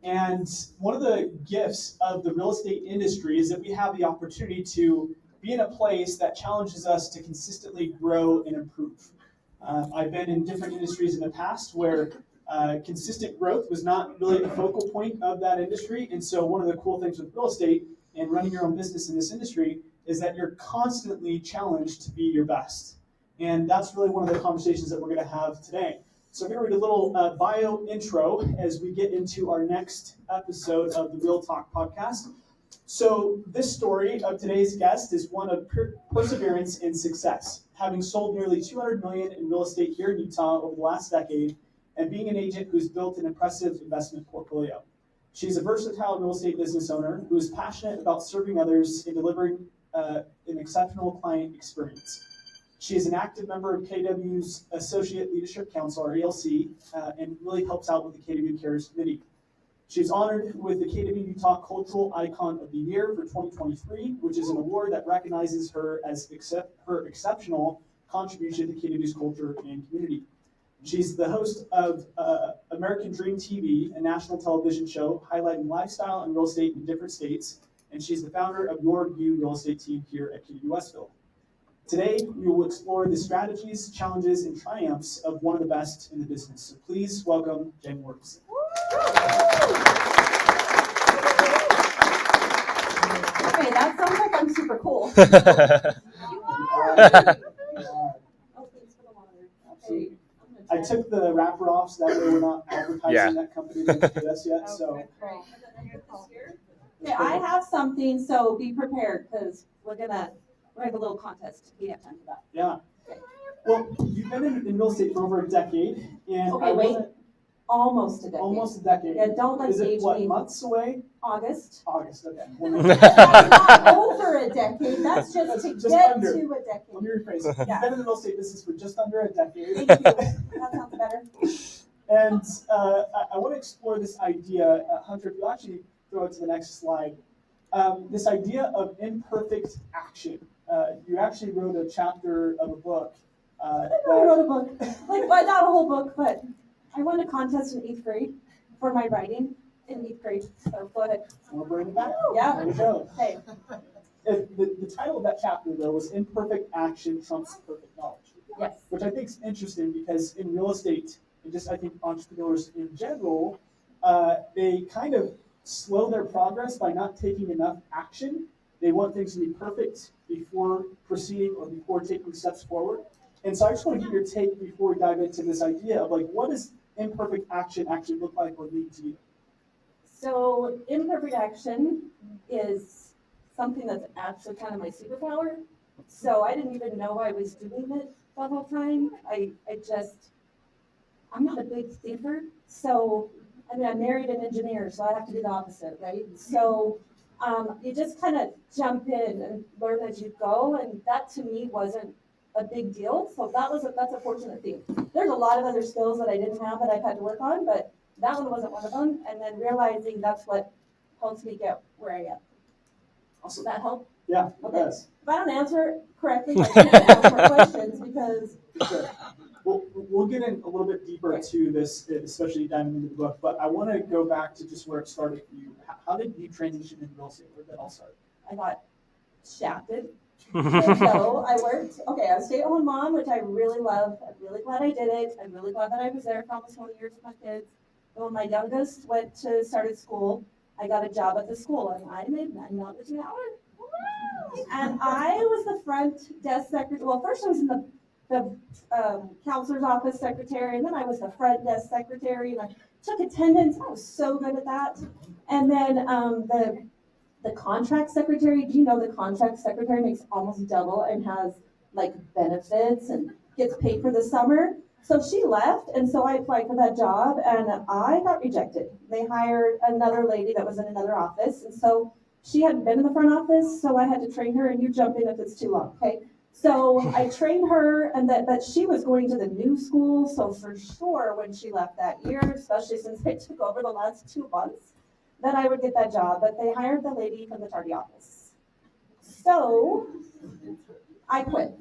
And one of the gifts of the real estate industry is that we have the opportunity to be in a place that challenges us to consistently grow and improve. I've been in different industries in the past where consistent growth was not really the focal point of that industry. And so one of the cool things with real estate and running your own business in this industry is that you're constantly challenged to be your best. And that's really one of the conversations that we're going to have today. So I'm going to read a little bio intro as we get into our next episode of the Real Talk podcast. So this story of today's guest is one of perseverance and success, having sold nearly $200 million in real estate here in Utah over the last decade, and being an agent who's built an impressive investment portfolio. She's a versatile real estate business owner who is passionate about serving others and delivering an exceptional client experience. She is an active member of KW's Associate Leadership Council, or ALC, and really helps out with the KW Cares Committee. She's honored with the KW Utah Cultural Icon of the Year for 2023, which is an award that recognizes her as her exceptional contribution to KW's culture and community. She's the host of American Dream TV, a national television show highlighting lifestyle and real estate in different states, and she's the founder of Yorgesen real estate team here at KW Westville. Today, we will explore the strategies, challenges, and triumphs of one of the best in the business. So please welcome Jenn Yorgesen. Okay, that sounds like I'm super cool. I took the wrapper off so that way we're not advertising that company that did us yet. So. Okay, I have something, so be prepared because we're gonna have a little contest. We have time for that. Yeah. Okay. Well, you've been in real estate for over a decade, and almost a decade. Almost a decade. Yeah, don't let Is it age what, me. months away? August. Okay. Not over a decade. That's just to get under. to a decade. Let me rephrase it. You've been in the real estate business for just under a decade. Thank you. That sounds better. And I want to explore this idea, Hunter, if you actually throw it to the next slide, this idea of imperfect action. You actually wrote a chapter of a book. I wrote a book. Not a whole book, but I won a contest in 8th grade for my writing in 8th grade. So go ahead. We'll bring it back. Yeah. There we go. Hey. The title of that chapter, though, was Imperfect Action Trumps Perfect Knowledge. Yes. Which I think is interesting because in real estate, and just I think entrepreneurs in general, they kind of slow their progress by not taking enough action. They want things to be perfect before proceeding or before taking steps forward. And so I just want to get your take before we dive into this idea of what does imperfect action actually look like or lead to you? So imperfect action is something that's actually kind of my superpower. So I didn't even know I was doing it the whole time. I'm not a big thinker. So, I married an engineer, so I have to do the opposite, right? So you just kind of jump in and learn as you go. And that to me wasn't a big deal. So that's a fortunate thing. There's a lot of other skills that I didn't have that I've had to work on, but that one wasn't one of them. And then realizing that's what helps me get where I am. Awesome. Does that help? Yeah, Okay. it does. If I don't answer it correctly, I can't ask more questions because. Sure. We'll get in a little bit deeper to this, especially diving into the book, but I want to go back to just where it started for you. How did you transition into real estate? Where did that all start? I got shafted. So I worked, I was a stay-at-home mom, which I really love. I'm really glad I did it. I'm really glad that I was there for almost 20 years with my kids. But when my youngest started school, I got a job at the school, and I made $9 an hour. And I was the front desk secretary. Well, first I was in the counselor's office secretary, and then I was the front desk secretary, and I took attendance. I was so good at that. And then the contract secretary, do you know the contract secretary makes almost double and has benefits and gets paid for the summer? So she left, and so I applied for that job, and I got rejected. They hired another lady that was in another office, and so she hadn't been in the front office, so I had to train her, and you jump in if it's too long, okay? So I trained her, and but she was going to the new school, so for sure when she left that year, especially since I took over the last 2 months, then I would get that job. But they hired the lady from the tardy office. So I quit.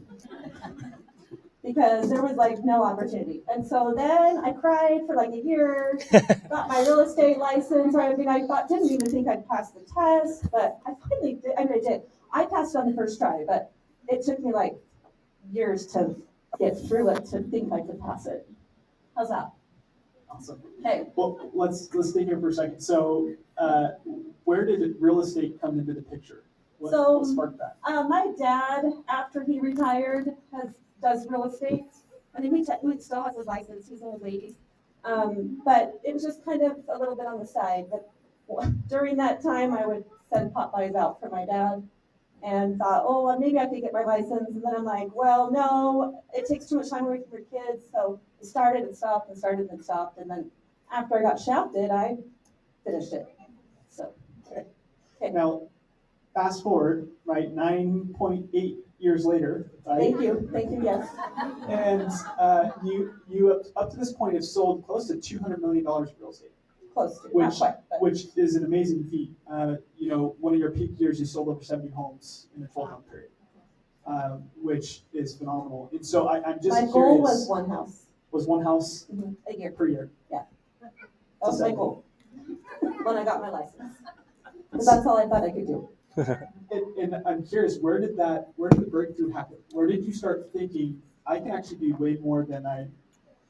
because there was like no opportunity. And so then I cried for like a year, got my real estate license. I mean, didn't even think I'd pass the test, but I finally did. I mean, I did. I passed on the first try, but it took me like years to get through it to think I could pass it. How's that? Awesome. Hey. Well, let's stay here for a second. So, where did real estate come into the picture? What sparked that? My dad, after he retired, does real estate. I mean, he still has his license. He's an old lady. But it was just kind of a little bit on the side. But during that time, I would send Popeyes out for my dad and thought, oh, well, maybe I could get my license. And then I'm like, well, no, it takes too much time away from your kids. So it started and stopped and started and stopped. And then after I got shafted, I finished it. So, okay. Now, fast forward, right, 9.8 years later, right? Thank you, yes. And you up to this point have sold close to $200 million of real estate. Close to, not quite. Which is an amazing feat. One of your peak years, you sold over 70 homes in a 12-month period, which is phenomenal. And so I'm just curious. My goal was one house. Was one house a year. Per year? Yeah. That was my goal when I got my license. Because that's all I thought I could do. And I'm curious, where did the breakthrough happen? Where did you start thinking, I can actually do way more than I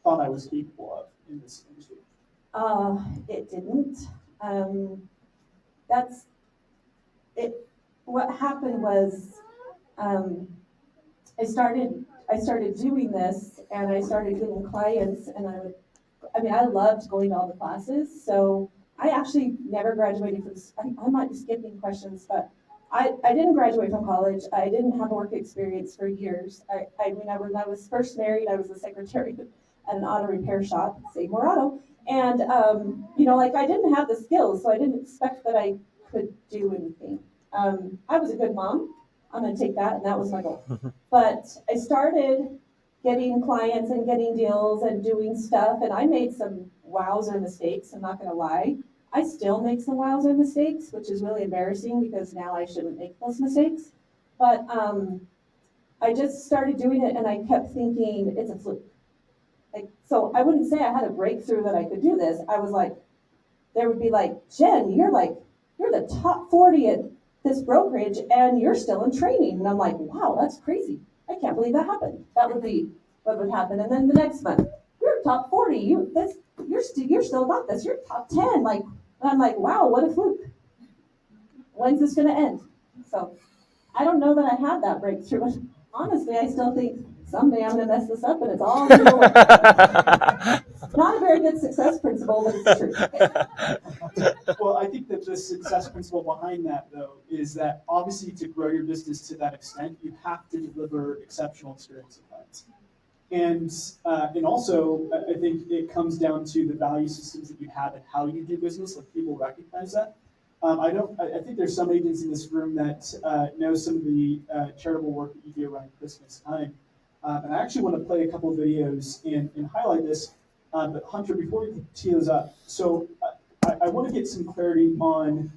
thought I was capable of in this industry? It didn't. That's it. What happened was, I started doing this, and I started getting clients, and I loved going to all the classes. So I actually never graduated from. I might be skipping questions, but I didn't graduate from college. I didn't have work experience for years. When I was first married, I was a secretary at an auto repair shop, Save More Auto. And, I didn't have the skills, so I didn't expect that I could do anything. I was a good mom. I'm going to take that, and that was my goal. But I started getting clients and getting deals and doing stuff, and I made some wowzer mistakes, I'm not going to lie. I still make some wowzer mistakes, which is really embarrassing because now I shouldn't make those mistakes. But I just started doing it, and I kept thinking, it's a fluke. So I wouldn't say I had a breakthrough that I could do this. I was like, there would be like, Jenn, you're the top 40 at this brokerage and you're still in training. And I'm like, wow, that's crazy. I can't believe that happened. That would be what would happen. And then the next month, you're top 40. You're still got this. You're top 10. And I'm like, wow, what a fluke. When's this going to end? So I don't know that I had that breakthrough. Honestly, I still think someday I'm going to mess this up and it's all going to work. Not a very good success principle, but it's true. Well, I think that the success principle behind that, though, is that obviously to grow your business to that extent, you have to deliver exceptional experience to clients. And also, I think it comes down to the value systems that you have and how you do business, like people recognize that. I think there's some agents in this room that know some of the charitable work that you do around Christmas time. And I actually want to play a couple of videos and highlight this. But Hunter, before we tee those up, so I want to get some clarity on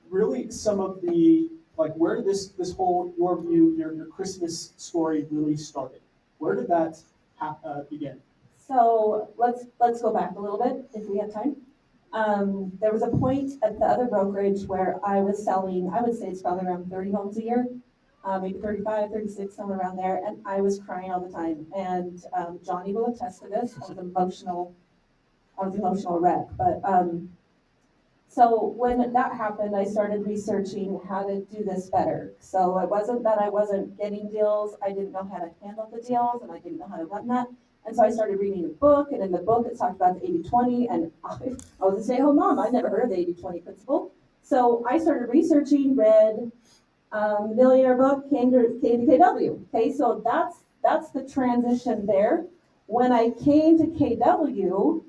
really some of the, where did this whole, your Christmas story really started? Where did that begin? So let's go back a little bit if we have time. There was a point at the other brokerage where I was selling, I would say it's probably around 30 homes a year. Maybe 35, 36, somewhere around there, and I was crying all the time. And Johnny will attest to this. I was emotional wreck. But so when that happened, I started researching how to do this better. So it wasn't that I wasn't getting deals. I didn't know how to handle the deals, and I didn't know how to run that. And so I started reading a book, and in the book it talked about the 80-20, and I was a stay-at-home mom. I'd never heard of the 80-20 principle. So I started researching, read. Millionaire book came to KW. Okay, so that's the transition there. When I came to KW,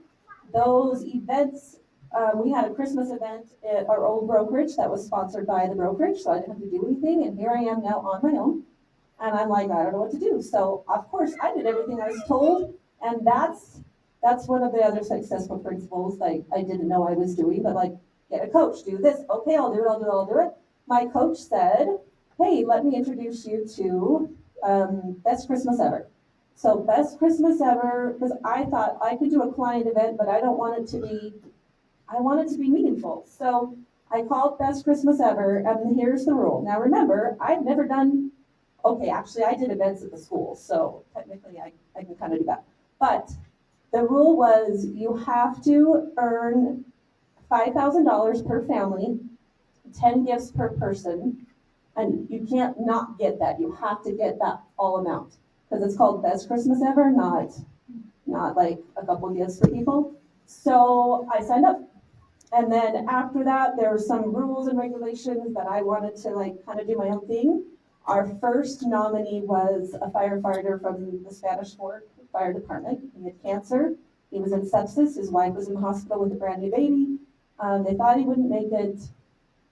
those events, we had a Christmas event at our old brokerage that was sponsored by the brokerage, so I didn't have to do anything, and here I am now on my own, and I'm like, I don't know what to do. So of course I did everything I was told, and that's one of the other successful principles I didn't know I was doing, but get a coach, do this, okay, I'll do it. My coach said, hey, let me introduce you to Best Christmas ever. So best Christmas ever, because I thought I could do a client event, but I don't want it to be, I want it to be meaningful. So I called best Christmas ever, and here's the rule. Now remember, I've never done, okay, actually I did events at the school, so technically I can kind of do that. But the rule was you have to earn $5,000 per family, 10 gifts per person, and you can't not get that. You have to get that all amount because it's called best Christmas ever, not like a couple gifts for people. So I signed up. And then after that, there were some rules and regulations that I wanted to like kind of do my own thing. Our first nominee was a firefighter from the Spanish Fort Fire Department. He had cancer. He was in sepsis. His wife was in the hospital with a brand new baby. They thought he wouldn't make it.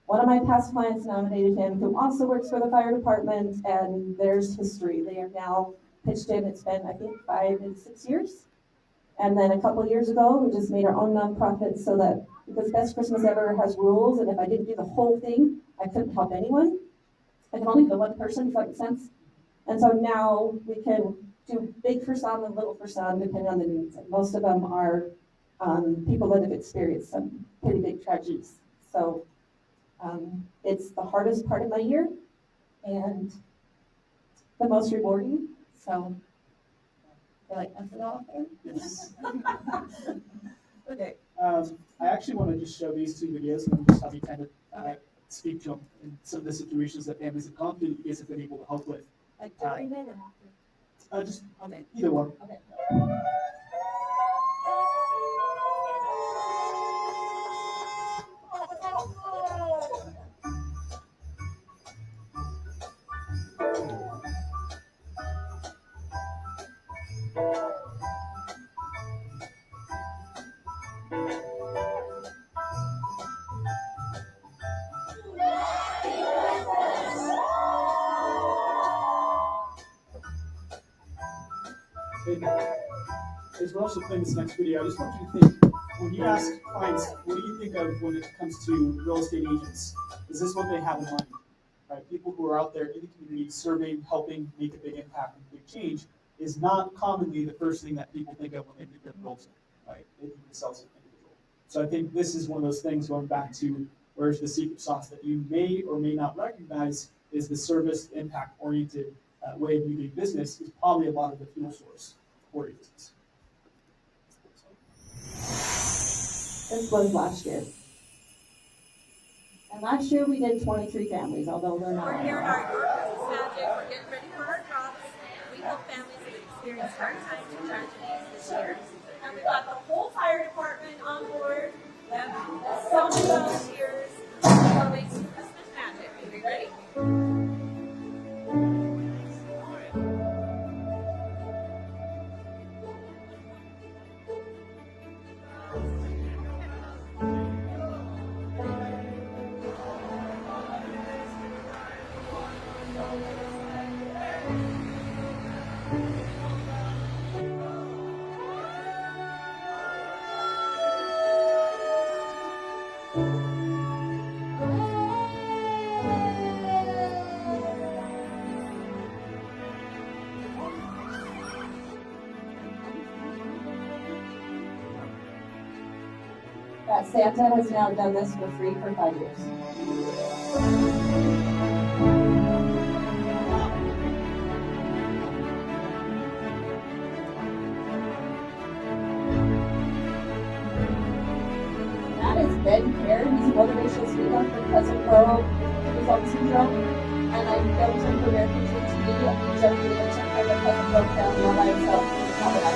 One of my past clients nominated him, who also works for the fire department, and there's history. They are now pitched in. It's been, I think, 5 and 6 years. And then a couple of years ago, we just made our own nonprofit so that, because Best Christmas Ever has rules, and if I didn't do the whole thing, I couldn't help anyone. I can only do one person, if that makes sense. And so now we can do big for some and little for some, depending on the needs. And most of them are people that have experienced some pretty big tragedies. So it's the hardest part of my year and the most rewarding. So I like F it off there. Yes. Okay. I actually want to just show these 2 videos and just have you kind of speak to them in some of the situations that families have gone through that you guys have been able to help with. Like during it or after? Just Okay. either one. Okay. And as we're also playing this next video, I just want you to think, when you ask clients, what do you think of when it comes to real estate agents? Is this what they have in mind? Right? People who are out there in the community serving, helping make a big impact and big change is not commonly the first thing that people think of when they think of realtor, right? They think of themselves as an individual. So I think this is one of those things going back to where's the secret sauce that you may or may not recognize is the service impact-oriented way of you doing business is probably a lot of the fuel source for your business. This was last year. And last year we did 23 families, although they're not. We're here in our Yorgesen magic. We're getting ready for our drops. We help families that experience hard times and tragedies this year. And we got the whole fire department on board. We have so many volunteers. We're making some Christmas magic. Are you ready? That Santa has now done this for free for 5 years. That is Ben Care. He's a motivational speaker for Pleasant Grove, Result Syndrome. And I built him for American Dream TV. He jumped in and took care of the Pleasant Grove family all by himself. Not that.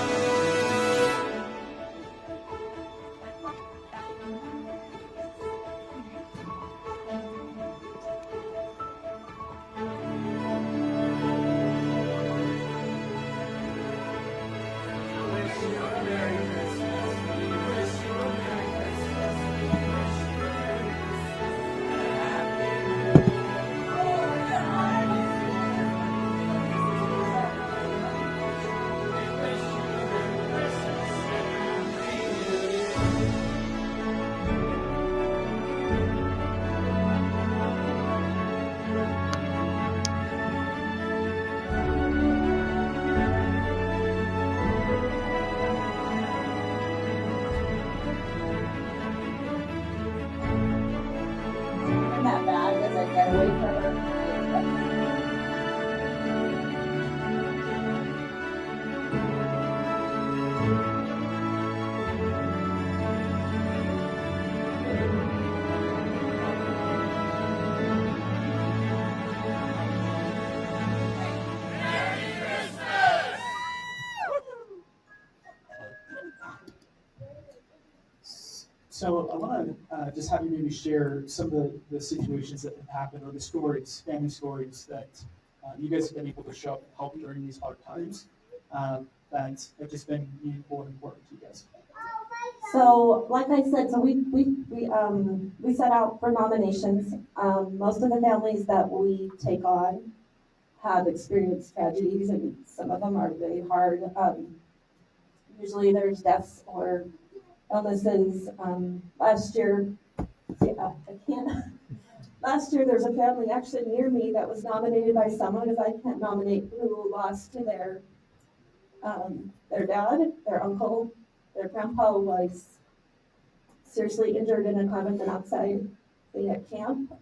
gotta wait for her. So I want to just have you maybe share some of the situations that have happened or the stories, family stories that you guys have been able to show up and help during these hard times that have just been meaningful and important to you guys. So, like I said, so we set out for nominations. Most of the families that we take on have experienced tragedies, and some of them are really hard. Usually, there's deaths or illnesses. Last year, yeah, I can't. Last year, there's a family actually near me that was nominated by someone, because I can't nominate, who lost to their dad, their uncle, their grandpa was seriously injured in a carbon monoxide thing at camp.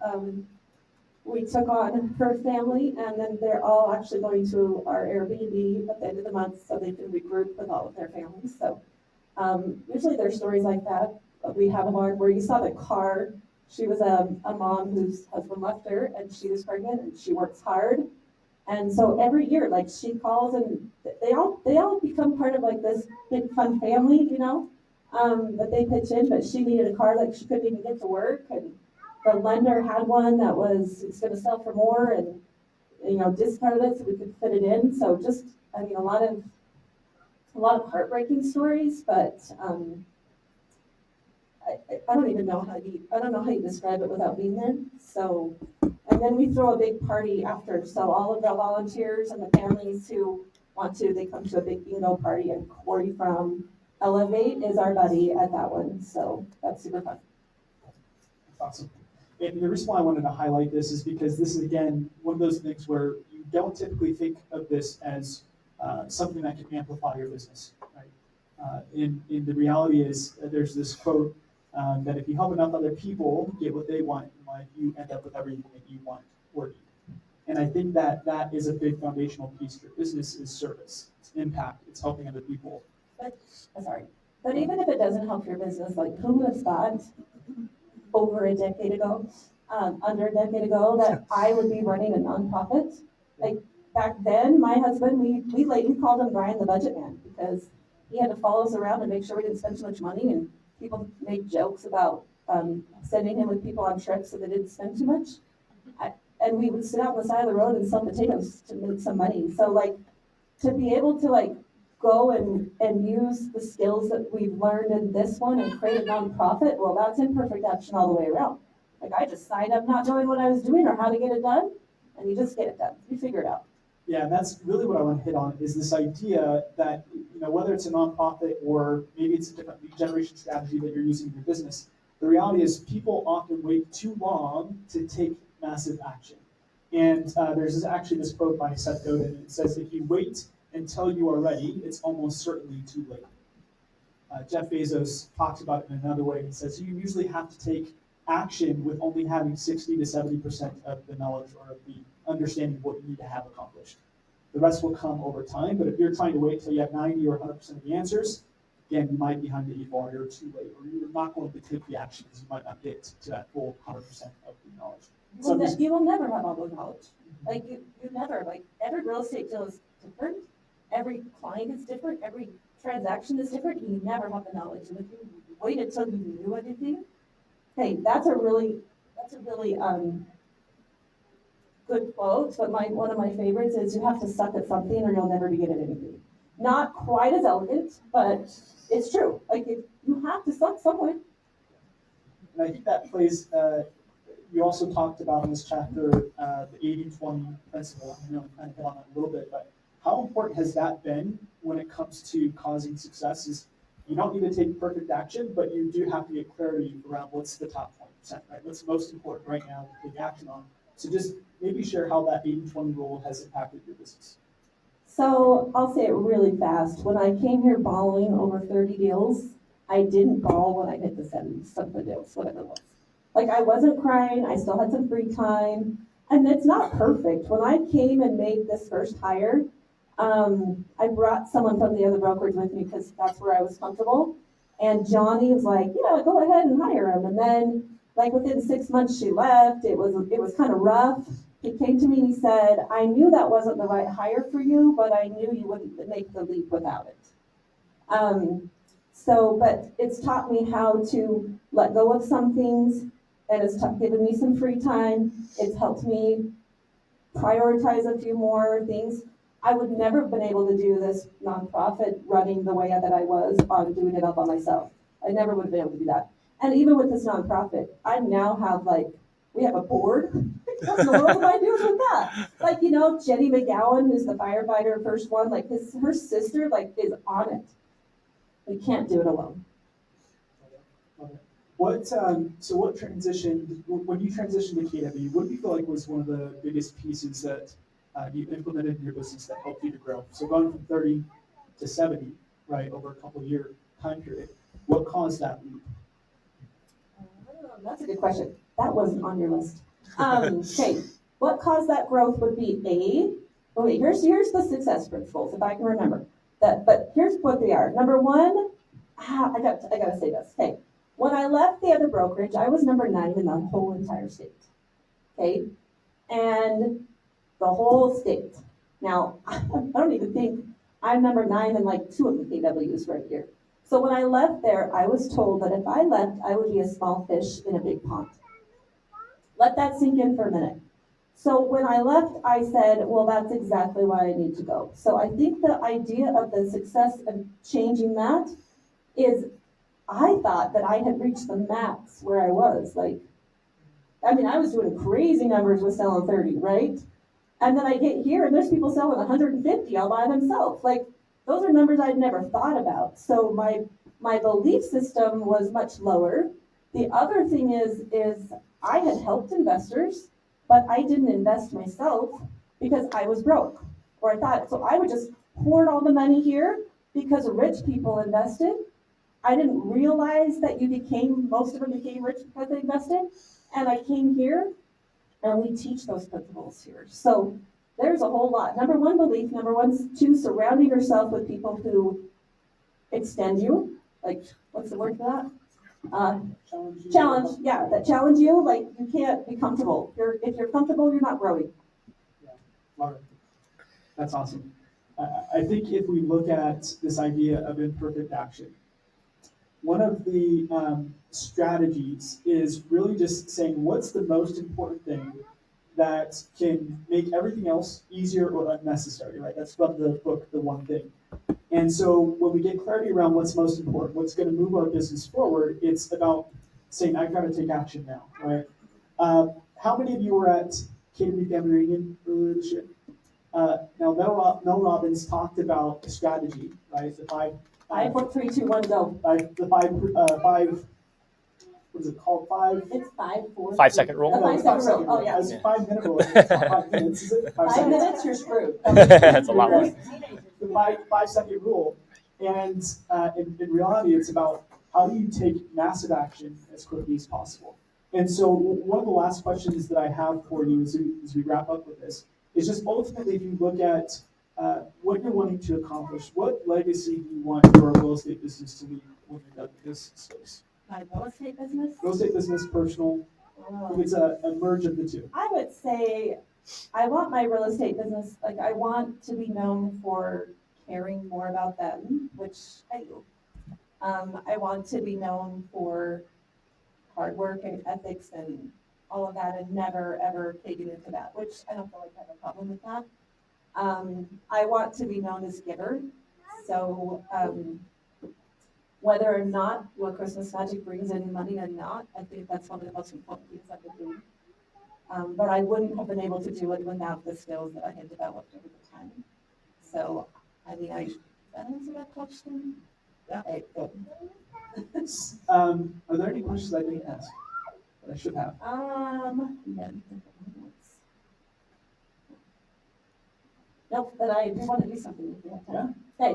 We took on her family, and then they're all actually going to our Airbnb at the end of the month so they can regroup with all of their families. So usually there's stories like that. We have one where you saw the car. She was a mom whose husband left her, and she was pregnant, and she works hard. And so every year, like, she calls, and they all become part of like this big fun family, that they pitch in. But she needed a car, like she couldn't even get to work, and the lender had one that it's going to sell for more, and discounted it so we could fit it in. So just, I mean, a lot of heartbreaking stories, but I don't even know I don't know how you describe it without being there. So, and then we throw a big party after. So all of the volunteers and the families who want to, they come to a big bingo party, and Corey from Elevate is our buddy at that one. So that's super fun. Awesome. And the reason why I wanted to highlight this is because this is, again, one of those things where you don't typically think of this as something that can amplify your business, right? In the reality is, there's this quote that if you help enough other people get what they want in life, you end up with everything that you want or need. And I think that is a big foundational piece of your business is service, it's impact, it's helping other people. But even if it doesn't help your business, like, who would have thought over a decade ago, under a decade ago, that I would be running a nonprofit? Like, back then, my husband, we called him Brian the Budget Man, because he had to follow us around and make sure we didn't spend too much money, and people made jokes about sending him with people on trips so they didn't spend too much. And we would sit out on the side of the road and sell potatoes to make some money. So, like, to be able to, like, go and use the skills that we've learned in this one and create a nonprofit, well, that's imperfect action all the way around. Like, I just signed up not knowing what I was doing or how to get it done, and you just get it done. You figure it out. Yeah, and that's really what I want to hit on is this idea that, whether it's a nonprofit or maybe it's a different lead generation strategy that you're using in your business, the reality is people often wait too long to take massive action. And there's actually this quote by Seth Godin, and it says, if you wait until you are ready, it's almost certainly too late. Jeff Bezos talks about it in another way. He says you usually have to take action with only having 60 to 70% of the knowledge or of the understanding of what you need to have accomplished. The rest will come over time, but if you're trying to wait till you have 90 or 100% of the answers, again, you might be behind the eight ball, you're too late, or you're not going to take the action because you might not get to that full 100% of the knowledge. You will never have all the knowledge. Like, you never, like, every real estate deal is different. Every client is different. Every transaction is different. You never have the knowledge. And if you wait until you knew everything, hey, that's a really good quote. But one of my favorites is, you have to suck at something or you'll never be good at anything. Not quite as elegant, but it's true. Like, you have to suck somewhere. And I think that plays, you also talked about in this chapter, the 80-20 principle. I know we kind of hit on that a little bit, but how important has that been when it comes to causing success? Is you don't need to take perfect action, but you do have to get clarity around what's the top 20%, right? What's most important right now to take action on. So just maybe share how that 80-20 rule has impacted your business. So I'll say it really fast. When I came here bawling over 30 deals, I didn't bawl when I hit the 70 something deals, whatever it was. Like I wasn't crying, I still had some free time. And it's not perfect. When I came and made this first hire, I brought someone from the other brokerage with me because that's where I was comfortable. And Johnny was like, yeah, go ahead and hire him. And then like within 6 months she left. It was kind of rough. He came to me and he said, I knew that wasn't the right hire for you, but I knew you wouldn't make the leap without it. But it's taught me how to let go of some things, and it's given me some free time. It's helped me prioritize a few more things. I would never have been able to do this nonprofit running the way that I was on doing it all by myself. I never would have been able to do that. And even with this nonprofit, I now have we have a board. What in the world am I doing with that? Jenny McGowan, who's the firefighter, first one, her sister, is on it. We can't do it alone. What transition, when you transitioned to KW, what do you feel like was one of the biggest pieces that you implemented in your business that helped you to grow? So going from 30 to 70, right, over a couple of year time period, what caused that leap? That's a good question. That wasn't on your list. Okay, what caused that growth would be here's the success principles, if I can remember. But here's what they are. Number one, I gotta say this. Okay, when I left the other brokerage, I was number 9 in the whole entire state. Okay, and the whole state. Now, I don't even think I'm number 9 in 2 of the KWs right here. So when I left there, I was told that if I left, I would be a small fish in a big pond. Let that sink in for a minute. So when I left, I said, well, that's exactly why I need to go. So I think the idea of the success of changing that is I thought that I had reached the max where I was. I was doing crazy numbers with selling 30, right? And then I get here and there's people selling 150 all by themselves. Those are numbers I'd never thought about. So my belief system was much lower. The other thing is I had helped investors, but I didn't invest myself because I was broke, or I thought, so I would just hoard all the money here because rich people invested. I didn't realize that most of them became rich because they invested. And I came here and we teach those principles here. So there's a whole lot. Number one, belief. Number one, two, surrounding yourself with people who extend you. What's the word for that? Challenge. Yeah, that challenge you. You can't be comfortable. If you're comfortable, you're not growing. Yeah, love it. That's awesome. I think if we look at this idea of imperfect action, one of the strategies is really just saying what's the most important thing that can make everything else easier or unnecessary, right? That's from the book, The One Thing. And so when we get clarity around what's most important, what's going to move our business forward, it's about saying, I've got to take action now, right? How many of you were at KW Family Reunion earlier this year? Now, Mel Robbins talked about the strategy, right? The 5, 4, 3, 2, 1, go. What is it called? 5? It's 5, 4. 5 second rule. The 5 second rule. Oh, yeah. It's 5 minute rule. It's not 5 minutes, is it? 5 minutes, you're screwed. That's a lot more. The 5 second rule. And in reality, it's about how do you take massive action as quickly as possible. And so one of the last questions that I have for you as we wrap up with this is just ultimately, if you look at what you're wanting to accomplish, what legacy do you want your real estate business to leave when you're done with this space? My real estate business? Real estate business, personal. It's a merge of the two. I would say I want my real estate business, I want to be known for caring more about them, which I do. I want to be known for hard work and ethics and all of that, and never ever taking into that, which I don't feel like I have a problem with that. I want to be known as giver. So whether or not what Christmas Magic brings in money or not, I think that's one of the most important things I could do. But I wouldn't have been able to do it without the skills that I had developed over the time. So, did that answer that question? Yeah. Okay, good. Are there any questions I didn't ask that I should have? Yeah. Nope, but I do want to do something with you. Yeah. Okay.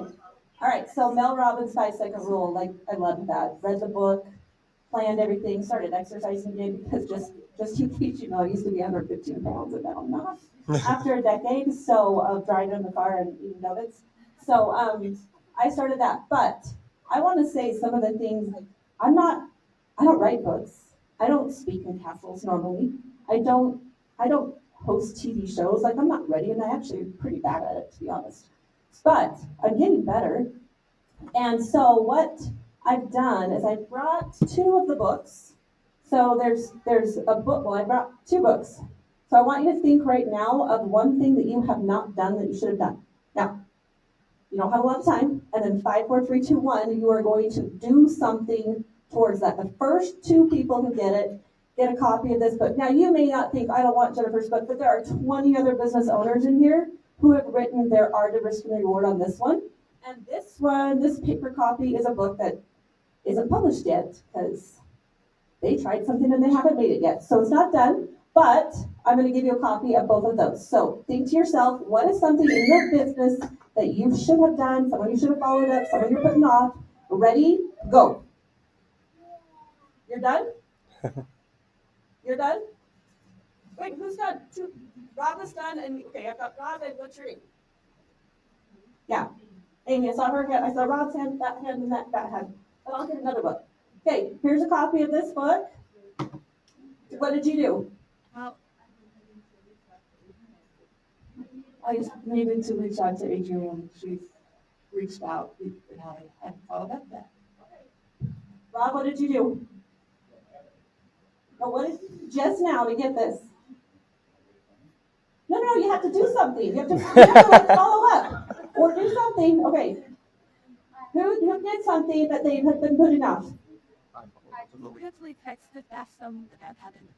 All right. So Mel Robbins' 5 second rule. I love that. Read the book. planned everything, started exercising again because just to teach you know, I used to be 115 pounds and now I'm not. After a decade of driving in the car and eating donuts. So I started that. But I want to say some of the things I don't write books. I don't speak in castles normally. I don't host TV shows. Like I'm not ready and I actually am pretty bad at it to be honest. But I'm getting better. And so what I've done is I brought two of the books. So there's a book, well I brought two books. So I want you to think right now of one thing that you have not done that you should have done. Now, you don't have a lot of time, and then 5, 4, 3, 2, 1, you are going to do something towards that. The first two people who get a copy of this book. Now you may not think I don't want Jennifer's book, but there are 20 other business owners in here who have written their Art of Risk and Reward on this one. And this one, this paper copy is a book that isn't published yet because they tried something and they haven't made it yet. So it's not done, but I'm going to give you a copy of both of those. So think to yourself, what is something in your business that you should have done, someone you should have followed up, someone you're putting off? Ready, go. You're done? You're done? Wait, who's done? Rob is done, and okay, I've got Rob, and what's your name? Yeah. Amy, I saw her hand, I saw Rob's hand, and that hand. But I'll get another book. Okay, here's a copy of this book. What did you do? Well, I just needed to reach out to Adrienne. She's reached out. We haven't followed up that. Rob, what did you do? Oh, what did just now to get this? No, you have to do something. You have to like follow up or do something. Okay. Who did something that they have been putting off? I quickly texted, asked them that hadn't